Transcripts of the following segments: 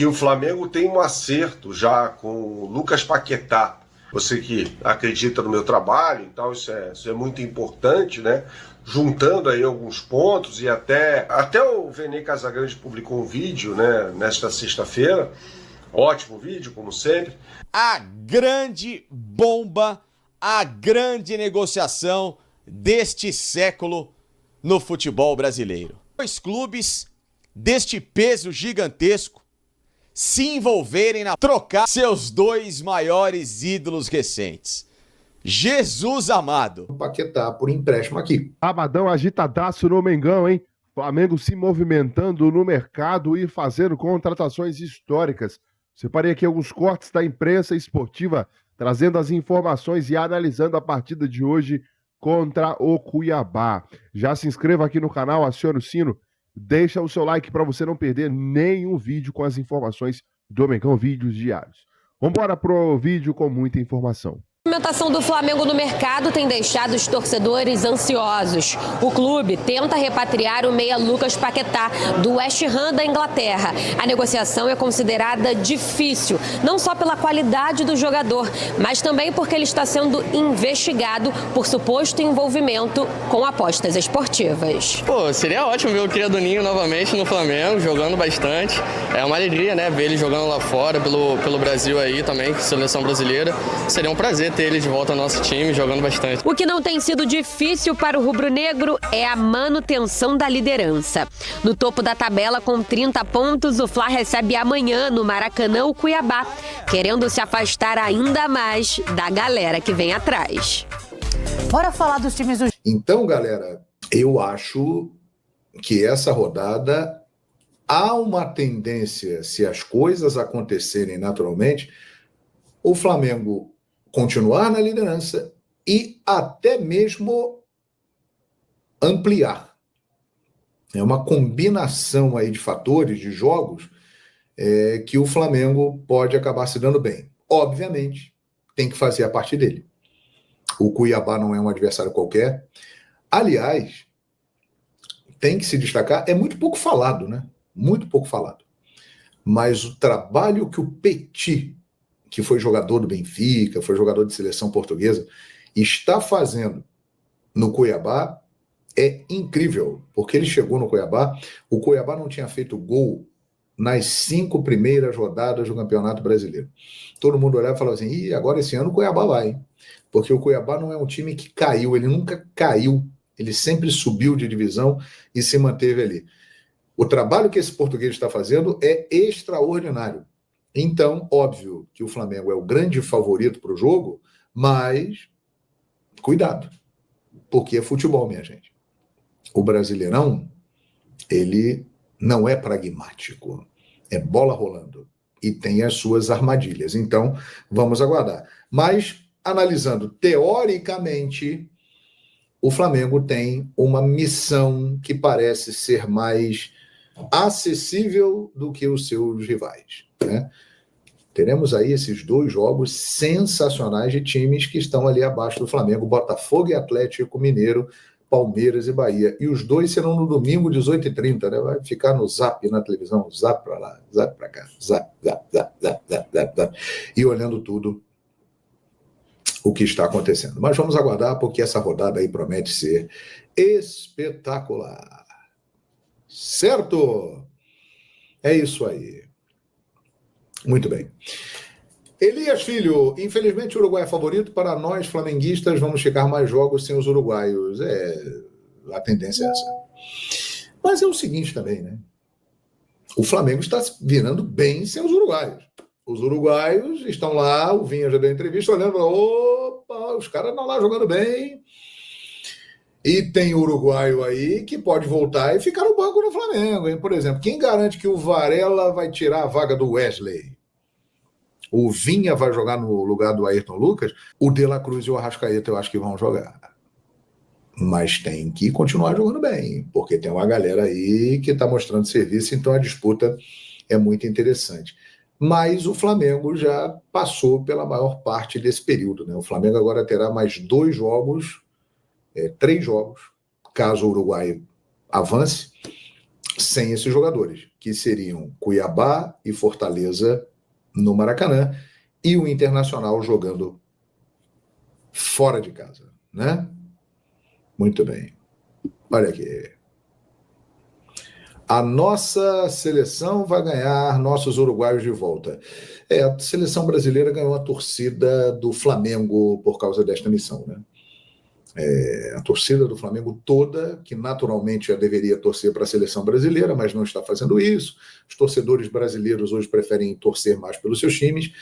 E o Flamengo tem um acerto já com o Lucas Paquetá. Você que acredita no meu trabalho e tal, isso é muito importante, né? Juntando aí alguns pontos, e até o Vene Casagrande publicou um vídeo, né, nesta sexta-feira. Ótimo vídeo, como sempre. A grande bomba, a grande negociação deste século no futebol brasileiro. Dois clubes deste peso gigantesco se envolverem na trocar seus dois maiores ídolos recentes. Jesus amado. O Paquetá por empréstimo aqui. Sabadão agitadaço no Mengão, hein? Flamengo se movimentando no mercado e fazendo contratações históricas. Separei aqui alguns cortes da imprensa esportiva, trazendo as informações e analisando a partida de hoje contra o Cuiabá. Já se inscreva aqui no canal, acione o sino, deixa o seu like para você não perder nenhum vídeo com as informações do Mengão, vídeos diários. Vamos embora pro vídeo com muita informação. A movimentação do Flamengo no mercado tem deixado os torcedores ansiosos. O clube tenta repatriar o meia Lucas Paquetá, do West Ham da Inglaterra. A negociação é considerada difícil, não só pela qualidade do jogador, mas também porque ele está sendo investigado por suposto envolvimento com apostas esportivas. Pô, seria ótimo ver o Cria do Ninho novamente no Flamengo, jogando bastante. É uma alegria, né, ver ele jogando lá fora, pelo Brasil aí também, seleção brasileira. Seria um prazer ter ele de volta ao nosso time, jogando bastante. O que não tem sido difícil para o rubro-negro é a manutenção da liderança. No topo da tabela, com 30 pontos, o Fla recebe amanhã no Maracanã o Cuiabá, querendo se afastar ainda mais da galera que vem atrás. Bora falar dos times do... Então, galera, eu acho que essa rodada há uma tendência, se as coisas acontecerem naturalmente, o Flamengo continuar na liderança e até mesmo ampliar. É uma combinação aí de fatores, de jogos, que o Flamengo pode acabar se dando bem. Obviamente, tem que fazer a parte dele. O Cuiabá não é um adversário qualquer. Aliás, tem que se destacar, é muito pouco falado, né? Muito pouco falado. Mas o trabalho que o Petit, que foi jogador do Benfica, foi jogador de seleção portuguesa, está fazendo no Cuiabá é incrível, porque ele chegou no Cuiabá, o Cuiabá não tinha feito gol nas 5 primeiras rodadas do Campeonato Brasileiro. Todo mundo olhava e falava assim, ih, agora esse ano o Cuiabá vai, hein? Porque o Cuiabá não é um time que caiu, ele nunca caiu, ele sempre subiu de divisão e se manteve ali. O trabalho que esse português está fazendo é extraordinário. Então, óbvio que o Flamengo é o grande favorito para o jogo, mas cuidado, porque é futebol, minha gente. O Brasileirão, ele não é pragmático, é bola rolando e tem as suas armadilhas. Então, vamos aguardar. Mas, analisando teoricamente, o Flamengo tem uma missão que parece ser mais acessível do que os seus rivais, né? Teremos aí esses 2 jogos sensacionais de times que estão ali abaixo do Flamengo, Botafogo e Atlético Mineiro, Palmeiras e Bahia. E os 2 serão no domingo, 18h30, né? Vai ficar no zap na televisão, zap para lá, zap para cá, zap, zap, zap, zap, zap, zap, zap, e olhando tudo o que está acontecendo. Mas vamos aguardar, porque essa rodada aí promete ser espetacular. Certo? É isso aí. Muito bem. Elias Filho, infelizmente o Uruguai é favorito. Para nós, flamenguistas, vamos ficar mais jogos sem os uruguaios. A tendência é essa. Mas é o seguinte também, né? O Flamengo está virando bem sem os uruguaios. Os uruguaios estão lá, o Vinha já deu entrevista, olhando, opa, os caras estão lá jogando bem. E tem uruguaio aí que pode voltar e ficar no banco do Flamengo, hein? Por exemplo, quem garante que o Varela vai tirar a vaga do Wesley? O Vinha vai jogar no lugar do Ayrton Lucas? O De La Cruz e o Arrascaeta eu acho que vão jogar. Mas tem que continuar jogando bem, porque tem uma galera aí que está mostrando serviço, então a disputa é muito interessante. Mas o Flamengo já passou pela maior parte desse período, né? O Flamengo agora terá mais 2 jogos, 3 jogos, caso o Uruguai avance, sem esses jogadores. que seriam Cuiabá e Fortaleza no Maracanã, e o Internacional jogando fora de casa, né? Muito bem. Olha aqui. A nossa seleção vai ganhar nossos uruguaios de volta. A seleção brasileira ganhou a torcida do Flamengo por causa desta missão, né? A torcida do Flamengo toda, que naturalmente já deveria torcer para a seleção brasileira, mas não está fazendo isso. Os torcedores brasileiros hoje preferem torcer mais pelos seus times,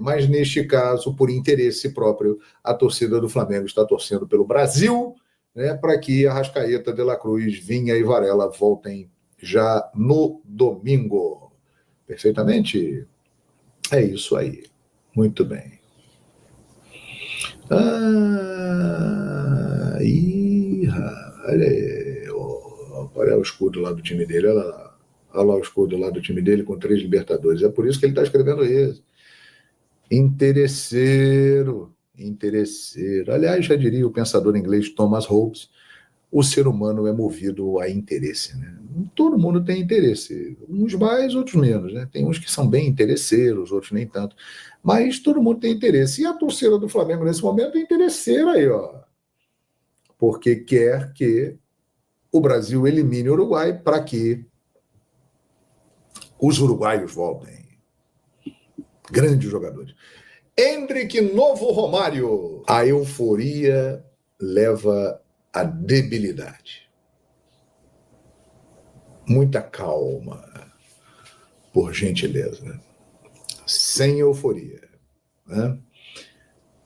mas neste caso, por interesse próprio, a torcida do Flamengo está torcendo pelo Brasil, né, para que Arrascaeta, De La Cruz, Vinha e Varela voltem já no domingo. Perfeitamente? É isso aí. Muito bem. Olha aí, olha o escudo lá do time dele, olha lá o escudo lá do time dele com 3 Libertadores. É por isso que ele está escrevendo isso. Interesseiro. Aliás, já diria o pensador inglês Thomas Hobbes, o ser humano é movido a interesse, né? Todo mundo tem interesse, uns mais, outros menos, né? Tem uns que são bem interesseiros, outros nem tanto, mas todo mundo tem interesse. E a torcida do Flamengo nesse momento é interesseira aí, ó, porque quer que o Brasil elimine o Uruguai para que os uruguaios voltem. Grandes jogadores. Endrick, novo Romário. A euforia leva à debilidade. Muita calma, por gentileza. Sem euforia, né?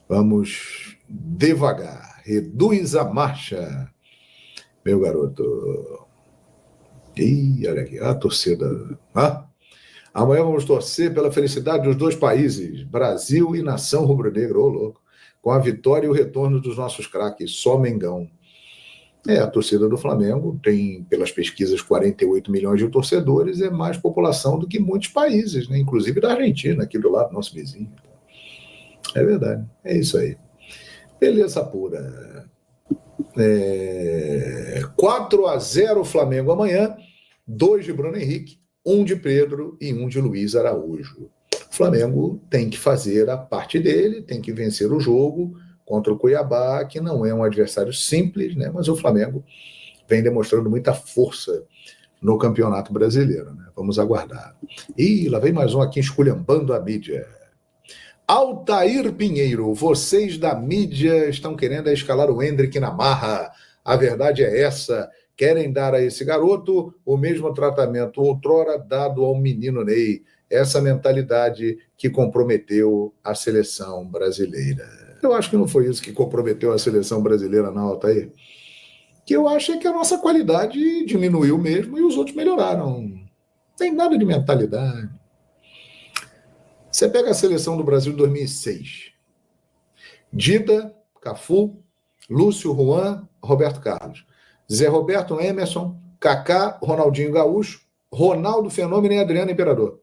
Vamos devagar. Reduz a marcha, meu garoto. Ih, olha aqui, a torcida. Amanhã vamos torcer pela felicidade dos dois países, Brasil e nação rubro-negra, ô louco, com a vitória e o retorno dos nossos craques, só Mengão. A torcida do Flamengo tem, pelas pesquisas, 48 milhões de torcedores, é mais população do que muitos países, né? Inclusive da Argentina, aqui do lado, nosso vizinho. É verdade, é isso aí. Beleza pura. 4-0 Flamengo amanhã, 2 de Bruno Henrique, 1 de Pedro e 1 de Luiz Araújo. O Flamengo tem que fazer a parte dele, tem que vencer o jogo contra o Cuiabá, que não é um adversário simples, né? Mas o Flamengo vem demonstrando muita força no Campeonato Brasileiro, né? Vamos aguardar. E lá vem mais um aqui esculhambando a mídia. Altair Pinheiro, vocês da mídia estão querendo escalar o Endrick na marra. A verdade é essa. Querem dar a esse garoto o mesmo tratamento outrora dado ao menino Ney. Essa mentalidade que comprometeu a seleção brasileira. Eu acho que não foi isso que comprometeu a seleção brasileira, não, Altair. Que eu acho é que a nossa qualidade diminuiu mesmo e os outros melhoraram. Não tem nada de mentalidade. Você pega a seleção do Brasil de 2006. Dida, Cafu, Lúcio, Juan, Roberto Carlos. Zé Roberto, Emerson, Kaká, Ronaldinho Gaúcho, Ronaldo Fenômeno e Adriano Imperador.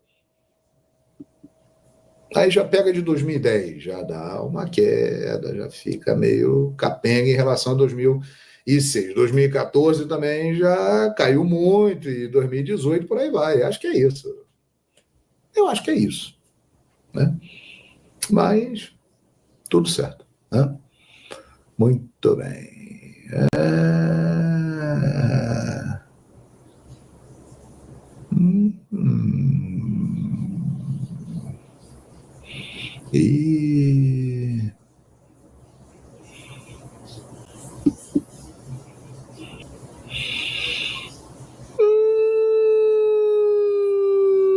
Aí já pega de 2010, já dá uma queda, já fica meio capenga em relação a 2006. 2014 também já caiu muito, e 2018 por aí vai. Acho que é isso. Eu acho que é isso, né? Mas tudo certo, né? Muito bem. E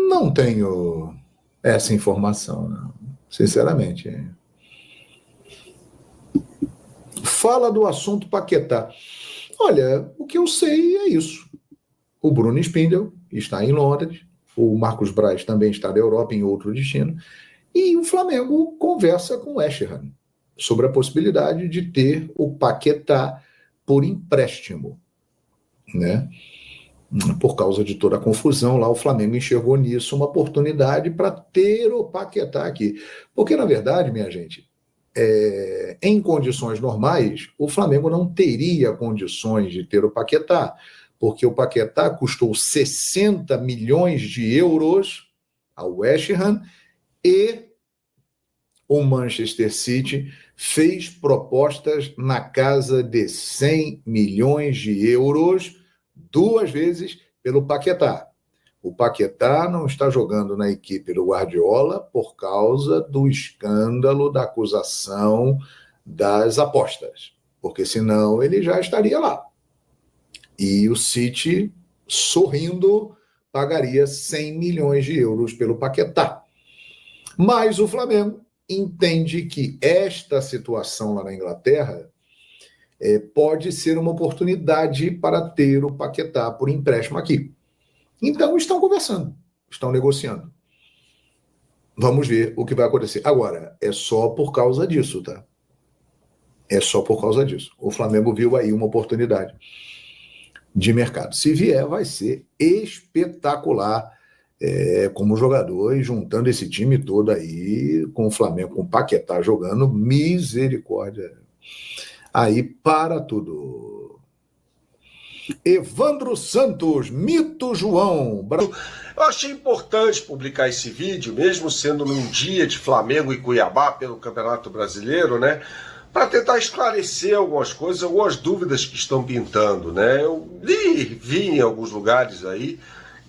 não tenho essa informação, não. Sinceramente. Fala do assunto Paquetá. Olha, o que eu sei é isso. O Bruno Spindel está em Londres, o Marcos Braz também está na Europa, em outro destino, e o Flamengo conversa com o West Ham sobre a possibilidade de ter o Paquetá por empréstimo, né? Por causa de toda a confusão lá, o Flamengo enxergou nisso uma oportunidade para ter o Paquetá aqui. Porque, na verdade, minha gente, em condições normais, o Flamengo não teria condições de ter o Paquetá, porque o Paquetá custou 60 milhões de euros ao West Ham e o Manchester City fez propostas na casa de 100 milhões de euros 2 vezes pelo Paquetá. O Paquetá não está jogando na equipe do Guardiola por causa do escândalo da acusação das apostas, porque senão ele já estaria lá. E o City, sorrindo, pagaria 100 milhões de euros pelo Paquetá. Mas o Flamengo entende que esta situação lá na Inglaterra pode ser uma oportunidade para ter o Paquetá por empréstimo aqui. Então estão conversando, estão negociando. Vamos ver o que vai acontecer. Agora, é só por causa disso, tá? É só por causa disso. O Flamengo viu aí uma oportunidade de mercado. Se vier, vai ser espetacular como jogador, e juntando esse time todo aí, com o Flamengo, com o Paquetá jogando, misericórdia. Aí para tudo. Evandro Santos, Mito João. Eu achei importante publicar esse vídeo, mesmo sendo num dia de Flamengo e Cuiabá pelo Campeonato Brasileiro, né? Para tentar esclarecer algumas coisas, algumas dúvidas que estão pintando, né? Eu vi em alguns lugares aí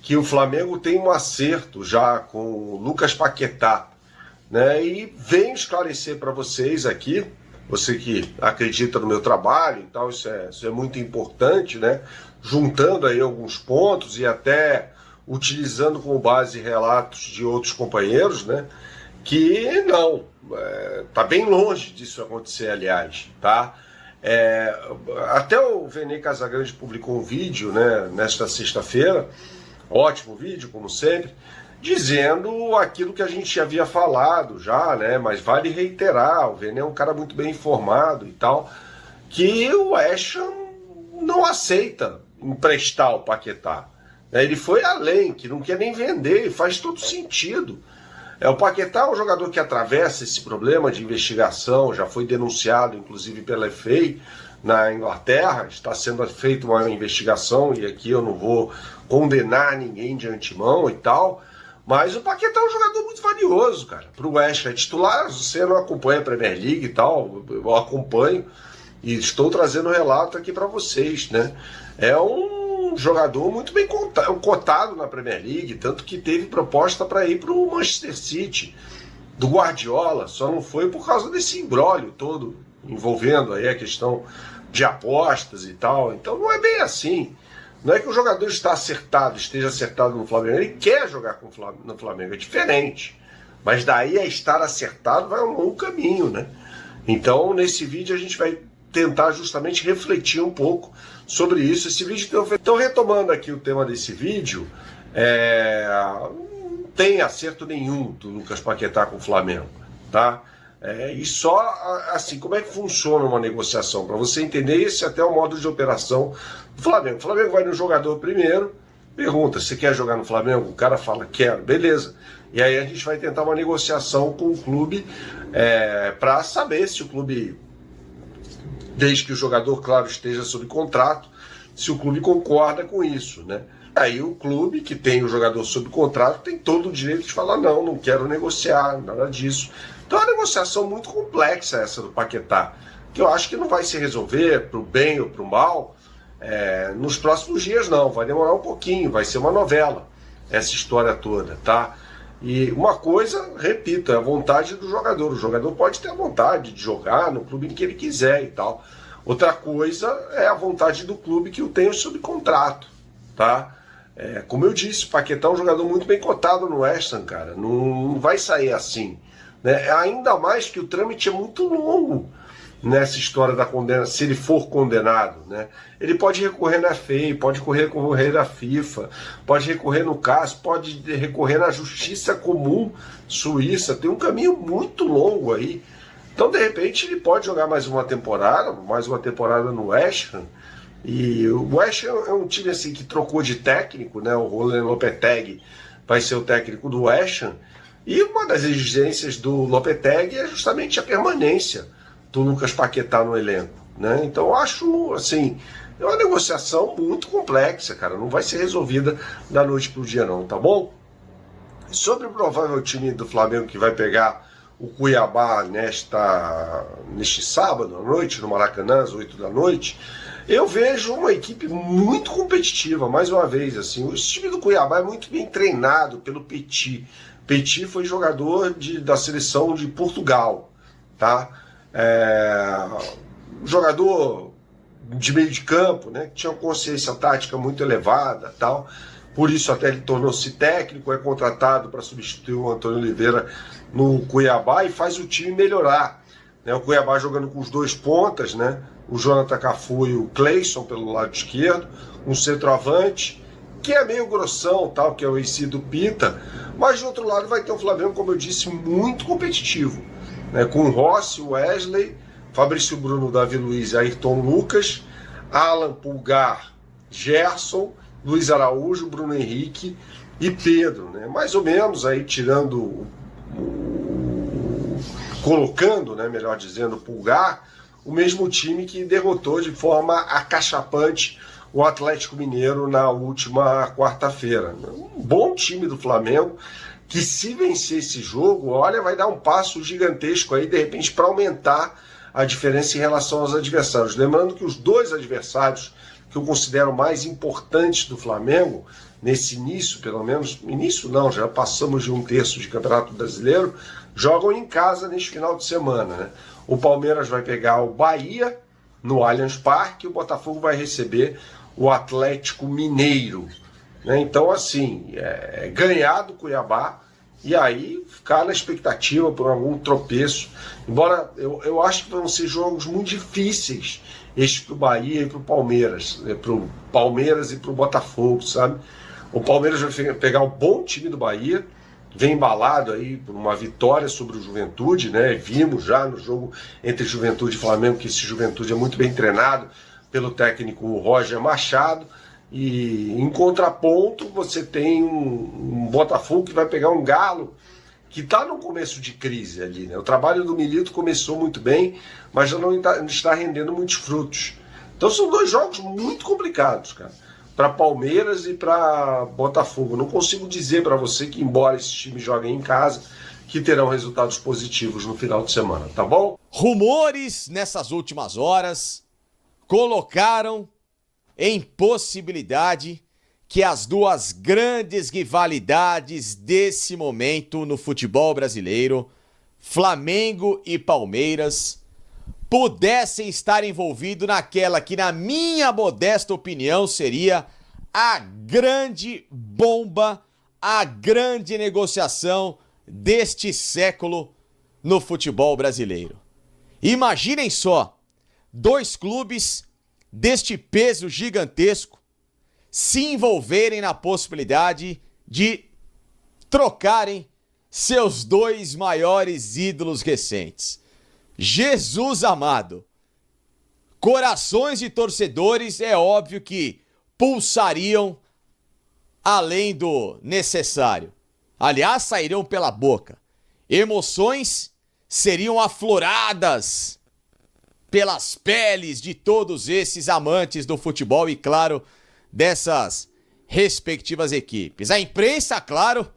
que o Flamengo tem um acerto já com o Lucas Paquetá, né? E venho esclarecer para vocês aqui, você que acredita no meu trabalho e tal, isso é muito importante, né? Juntando aí alguns pontos e até utilizando como base relatos de outros companheiros, né? Que não, tá bem longe disso acontecer, aliás, tá? Até o Vene Casagrande publicou um vídeo, né, nesta sexta-feira, ótimo vídeo, como sempre, dizendo aquilo que a gente havia falado já, né? Mas vale reiterar, o Vene é um cara muito bem informado e tal, que o West Ham não aceita emprestar o Paquetá. Ele foi além, que não quer nem vender, e faz todo sentido. O Paquetá é um jogador que atravessa esse problema de investigação, já foi denunciado inclusive pela FA na Inglaterra, está sendo feita uma investigação, e aqui eu não vou condenar ninguém de antemão e tal, mas o Paquetá é um jogador muito valioso, cara, para o West Ham. Titular, você não acompanha a Premier League e tal, eu acompanho e estou trazendo um relato aqui para vocês, né? É um jogador muito bem cotado na Premier League, tanto que teve proposta para ir para o Manchester City, do Guardiola, só não foi por causa desse imbróglio todo, envolvendo aí a questão de apostas e tal. Então não é bem assim. Não é que o jogador esteja acertado no Flamengo, ele quer jogar no Flamengo, é diferente. Mas daí a estar acertado vai um longo caminho, né? Então nesse vídeo a gente vai tentar justamente refletir um pouco sobre isso. Esse vídeo, então, retomando aqui o tema desse vídeo, não tem acerto nenhum do Lucas Paquetá com o Flamengo, tá? E só assim, como é que funciona uma negociação? Para você entender, esse é até o modo de operação do Flamengo. O Flamengo vai no jogador primeiro, pergunta, você quer jogar no Flamengo? O cara fala, quero, beleza. E aí a gente vai tentar uma negociação com o clube para saber se o clube, desde que o jogador, claro, esteja sob contrato, se o clube concorda com isso, né? Aí o clube, que tem o jogador sob contrato, tem todo o direito de falar, não quero negociar, nada disso. Então é uma negociação muito complexa essa do Paquetá, que eu acho que não vai se resolver para o bem ou para o mal nos próximos dias, não. Vai demorar um pouquinho, vai ser uma novela essa história toda, tá? E uma coisa, repito, é a vontade do jogador. O jogador pode ter a vontade de jogar no clube que ele quiser e tal. Outra coisa é a vontade do clube que o tem sob contrato, tá? Como eu disse, o Paquetá é um jogador muito bem cotado no West Ham, cara. Não vai sair assim, né? Ainda mais que o trâmite é muito longo nessa história da condena, se ele for condenado, né? Ele pode recorrer na FA, pode recorrer na FIFA, pode recorrer no CAS, pode recorrer na Justiça Comum Suíça, tem um caminho muito longo aí. Então, de repente, ele pode jogar mais uma temporada no West Ham. E o West Ham é um time assim que trocou de técnico, né? O Roland Lopetegui vai ser o técnico do West Ham. E uma das exigências do Lopetegui é justamente a permanência do Lucas Paquetá no elenco, né? Então eu acho assim É uma negociação muito complexa, cara. Não vai ser resolvida da noite pro dia, não, tá bom? Sobre o provável time do Flamengo que vai pegar o Cuiabá neste sábado à noite, no Maracanã, às 8 da noite, eu vejo uma equipe muito competitiva, mais uma vez. Assim, o time do Cuiabá é muito bem treinado pelo Petit. Petit foi jogador da seleção de Portugal, tá? Jogador de meio de campo, né? Que tinha uma consciência tática muito elevada, tal. Por isso até ele tornou-se técnico, é contratado para substituir o Antônio Oliveira no Cuiabá e faz o time melhorar, né? O Cuiabá jogando com os dois pontas, né? O Jonathan Cafu e o Cleison pelo lado esquerdo, um centroavante que é meio grossão, tal, que é o AC do Pita, mas do outro lado vai ter o Flamengo, como eu disse, muito competitivo, né? Com Rossi, Wesley, Fabrício Bruno, Davi Luiz e Ayrton Lucas, Alan, Pulgar, Gerson, Luiz Araújo, Bruno Henrique e Pedro, né? Mais ou menos aí colocando, né, melhor dizendo, Pulgar, o mesmo time que derrotou de forma acachapante o Atlético Mineiro na última quarta-feira. Um bom time do Flamengo que, se vencer esse jogo, olha, vai dar um passo gigantesco aí, de repente, para aumentar a diferença em relação aos adversários. Lembrando que os dois adversários que eu considero mais importantes do Flamengo, nesse início, pelo menos, início não, já passamos de um terço de Campeonato Brasileiro, jogam em casa neste final de semana, né? O Palmeiras vai pegar o Bahia no Allianz Parque e o Botafogo vai receber o Atlético Mineiro, né? Então, assim, ganhar do Cuiabá e aí ficar na expectativa por algum tropeço, embora eu acho que vão ser jogos muito difíceis estes para o Bahia e para o Palmeiras, né? Para o Palmeiras e para o Botafogo, sabe? O Palmeiras vai pegar um bom time do Bahia, vem embalado aí por uma vitória sobre o Juventude, né? Vimos já no jogo entre Juventude e Flamengo que esse Juventude é muito bem treinado pelo técnico Roger Machado, e em contraponto você tem um Botafogo que vai pegar um Galo que está no começo de crise ali, né? O trabalho do Milito começou muito bem, mas já não está rendendo muitos frutos. Então são dois jogos muito complicados, cara, para Palmeiras e para Botafogo. Não consigo dizer para você que, embora esses times joguem em casa, que terão resultados positivos no final de semana, tá bom? Rumores nessas últimas horas colocaram em possibilidade que as duas grandes rivalidades desse momento no futebol brasileiro, Flamengo e Palmeiras, pudessem estar envolvidos naquela que, na minha modesta opinião, seria a grande bomba, a grande negociação deste século no futebol brasileiro. Imaginem só, dois clubes deste peso gigantesco se envolverem na possibilidade de trocarem seus dois maiores ídolos recentes. Jesus amado, corações de torcedores é óbvio que pulsariam além do necessário. Aliás, sairiam pela boca. Emoções seriam afloradas pelas peles de todos esses amantes do futebol e, claro, dessas respectivas equipes. A imprensa, claro,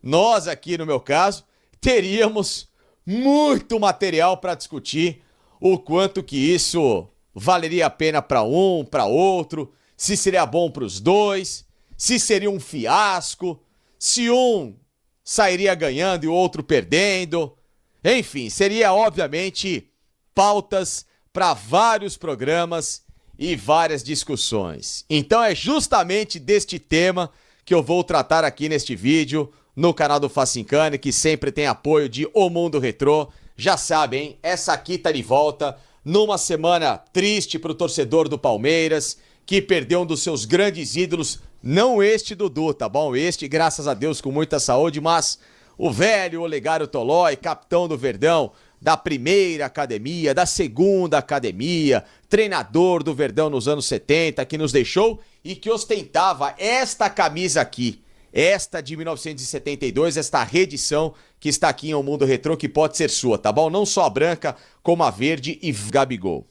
nós aqui no meu caso, teríamos muito material para discutir o quanto que isso valeria a pena para um, para outro, se seria bom para os dois, se seria um fiasco, se um sairia ganhando e o outro perdendo. Enfim, seria obviamente pautas para vários programas e várias discussões. Então é justamente deste tema que eu vou tratar aqui neste vídeo, no canal do Facincani, que sempre tem apoio de O Mundo Retrô. Já sabem, hein? Essa aqui tá de volta numa semana triste pro torcedor do Palmeiras, que perdeu um dos seus grandes ídolos, não este Dudu, tá bom? Este, graças a Deus, com muita saúde, mas o velho Olegário Tolói, capitão do Verdão, da primeira academia, da segunda academia, treinador do Verdão nos anos 70, que nos deixou e que ostentava esta camisa aqui, esta de 1972, esta reedição que está aqui em O Mundo Retrô, que pode ser sua, tá bom? Não só a branca, como a verde e Gabigol.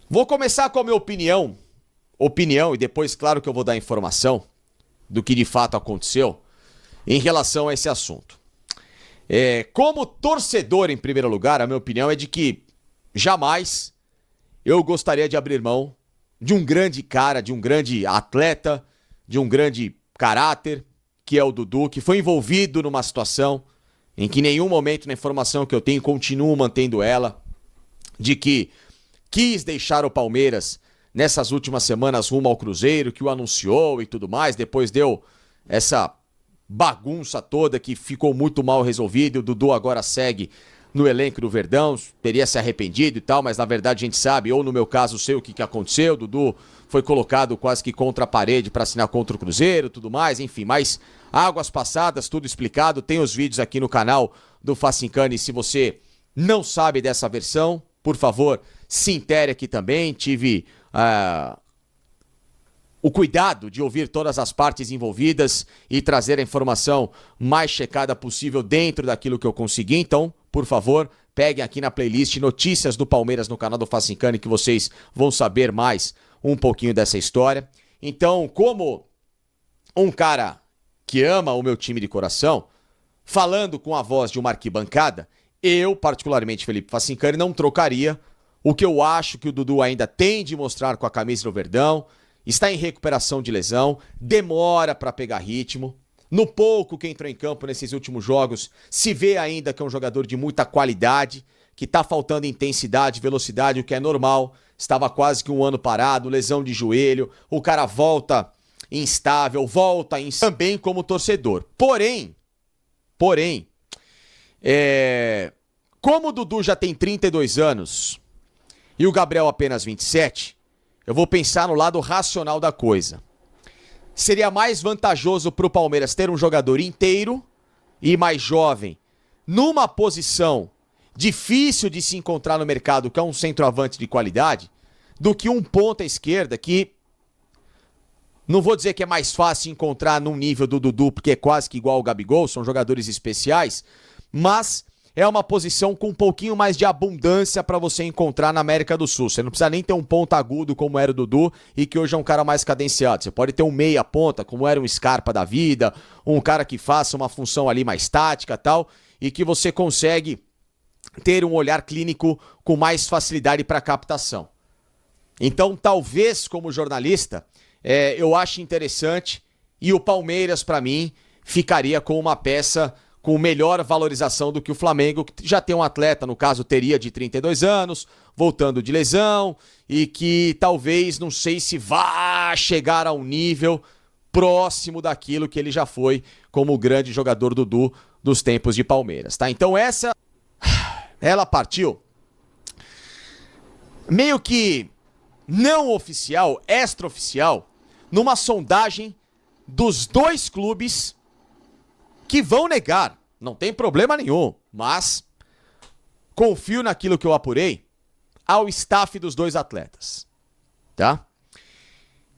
Vou começar com a minha opinião, e depois, claro, que eu vou dar informação do que de fato aconteceu em relação a esse assunto. Como torcedor, em primeiro lugar, a minha opinião é de que jamais eu gostaria de abrir mão de um grande cara, de um grande atleta, de um grande caráter, que é o Dudu, que foi envolvido numa situação em que em nenhum momento, na informação que eu tenho, continuo mantendo ela, de que quis deixar o Palmeiras nessas últimas semanas rumo ao Cruzeiro, que o anunciou e tudo mais, depois deu essa bagunça toda que ficou muito mal resolvida, e o Dudu agora segue no elenco do Verdão, teria se arrependido e tal, mas na verdade a gente sabe, ou no meu caso sei o que aconteceu, o Dudu foi colocado quase que contra a parede para assinar contra o Cruzeiro e tudo mais, enfim, mas águas passadas, tudo explicado, tem os vídeos aqui no canal do Facincani, se você não sabe dessa versão, por favor, se intere aqui também, tive o cuidado de ouvir todas as partes envolvidas e trazer a informação mais checada possível dentro daquilo que eu consegui. Então, por favor, peguem aqui na playlist Notícias do Palmeiras no canal do Facincani, que vocês vão saber mais um pouquinho dessa história. Então, como um cara que ama o meu time de coração, falando com a voz de uma arquibancada, eu, particularmente Felipe Facincani, não trocaria o que eu acho que o Dudu ainda tem de mostrar com a camisa do Verdão. Está em recuperação de lesão, demora para pegar ritmo. No pouco que entrou em campo nesses últimos jogos, se vê ainda que é um jogador de muita qualidade, que está faltando intensidade, velocidade, o que é normal. Estava quase que um ano parado, lesão de joelho, o cara volta instável, também como torcedor. Porém, como o Dudu já tem 32 anos e o Gabriel apenas 27, eu vou pensar no lado racional da coisa. Seria mais vantajoso para o Palmeiras ter um jogador inteiro e mais jovem numa posição difícil de se encontrar no mercado, que é um centroavante de qualidade, do que um ponta esquerda que não vou dizer que é mais fácil encontrar num nível do Dudu, porque é quase que igual ao Gabigol, são jogadores especiais, mas é uma posição com um pouquinho mais de abundância para você encontrar na América do Sul. Você não precisa nem ter um ponta agudo como era o Dudu e que hoje é um cara mais cadenciado. Você pode ter um meia ponta, como era um Scarpa da vida, um cara que faça uma função ali mais tática e tal, e que você consegue ter um olhar clínico com mais facilidade para captação. Então, talvez, como jornalista, eu acho interessante, e o Palmeiras, para mim, ficaria com uma peça com melhor valorização do que o Flamengo, que já tem um atleta, no caso, teria de 32 anos, voltando de lesão, e que talvez, não sei se vá chegar a um nível próximo daquilo que ele já foi como o grande jogador Dudu dos tempos de Palmeiras, tá? Então ela partiu meio que não oficial, extraoficial, numa sondagem dos dois clubes que vão negar, não tem problema nenhum, mas confio naquilo que eu apurei ao staff dos dois atletas, tá?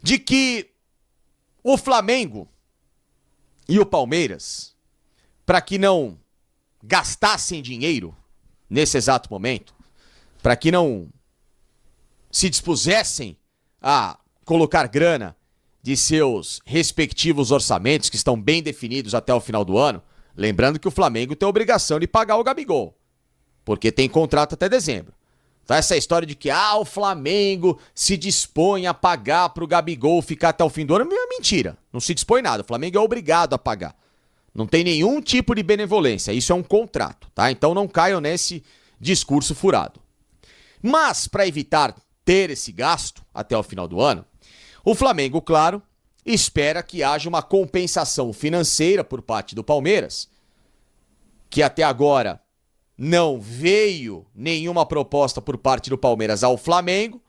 De que o Flamengo e o Palmeiras, para que não gastassem dinheiro nesse exato momento, para que não se dispusessem a colocar grana de seus respectivos orçamentos, que estão bem definidos até o final do ano, lembrando que o Flamengo tem a obrigação de pagar o Gabigol, porque tem contrato até dezembro. Então essa história de que o Flamengo se dispõe a pagar pro Gabigol ficar até o fim do ano é mentira, não se dispõe nada, o Flamengo é obrigado a pagar. Não tem nenhum tipo de benevolência, isso é um contrato, tá? Então não caiam nesse discurso furado. Mas, para evitar ter esse gasto até o final do ano, o Flamengo, claro, espera que haja uma compensação financeira por parte do Palmeiras, que até agora não veio nenhuma proposta por parte do Palmeiras ao Flamengo,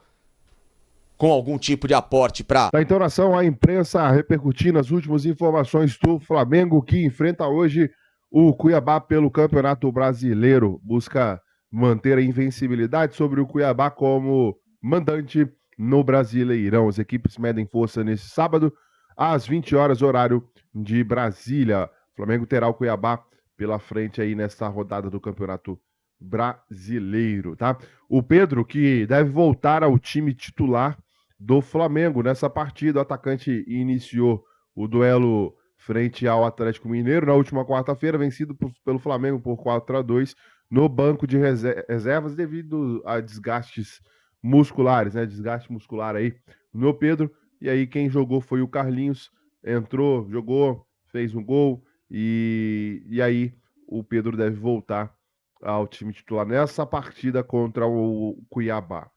com algum tipo de aporte para... Da entonação, a imprensa repercutindo as últimas informações do Flamengo, que enfrenta hoje o Cuiabá pelo Campeonato Brasileiro. Busca manter a invencibilidade sobre o Cuiabá como mandante no Brasileirão. As equipes medem força nesse sábado, às 20 horas, horário de Brasília. O Flamengo terá o Cuiabá pela frente aí nesta rodada do Campeonato brasileiro, tá? O Pedro, que deve voltar ao time titular do Flamengo nessa partida. O atacante iniciou o duelo frente ao Atlético Mineiro na última quarta-feira, vencido pelo Flamengo por 4-2 no banco de reservas devido a desgastes musculares, né? Desgaste muscular aí no Pedro. E aí quem jogou foi o Carlinhos, entrou, jogou, fez um gol e aí o Pedro deve voltar ao time titular nessa partida contra o Cuiabá.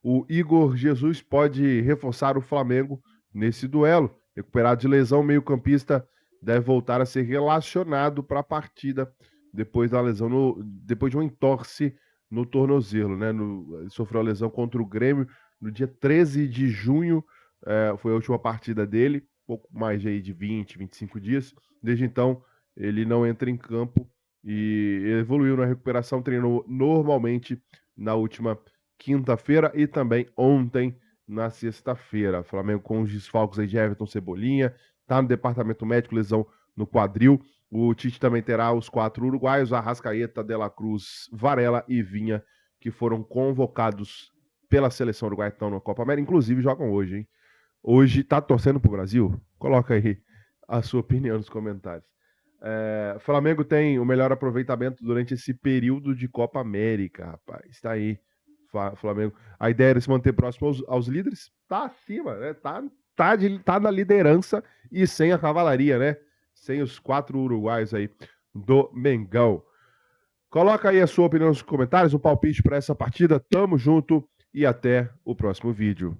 O Igor Jesus pode reforçar o Flamengo nesse duelo. Recuperado de lesão, o meio-campista deve voltar a ser relacionado para a partida depois da lesão, depois de um entorse no tornozelo, né? Ele sofreu a lesão contra o Grêmio no dia 13 de junho, foi a última partida dele, pouco mais de 20, 25 dias. Desde então, ele não entra em campo e evoluiu na recuperação, treinou normalmente na última quinta-feira e também ontem, na sexta-feira. Flamengo com os desfalques aí de Everton, Cebolinha, tá no departamento médico, lesão no quadril. O Tite também terá os 4 uruguaios, Arrascaeta, De La Cruz, Varela e Vinha, que foram convocados pela seleção uruguaia, estão na Copa América, inclusive jogam hoje, hein? Hoje tá torcendo pro Brasil? Coloca aí a sua opinião nos comentários. Flamengo tem o melhor aproveitamento durante esse período de Copa América, rapaz. Tá aí, Flamengo. A ideia era se manter próximo aos líderes. Tá acima, né? Tá na liderança e sem a cavalaria, né? Sem os 4 uruguaios aí do Mengão. Coloca aí a sua opinião nos comentários, um palpite para essa partida. Tamo junto e até o próximo vídeo.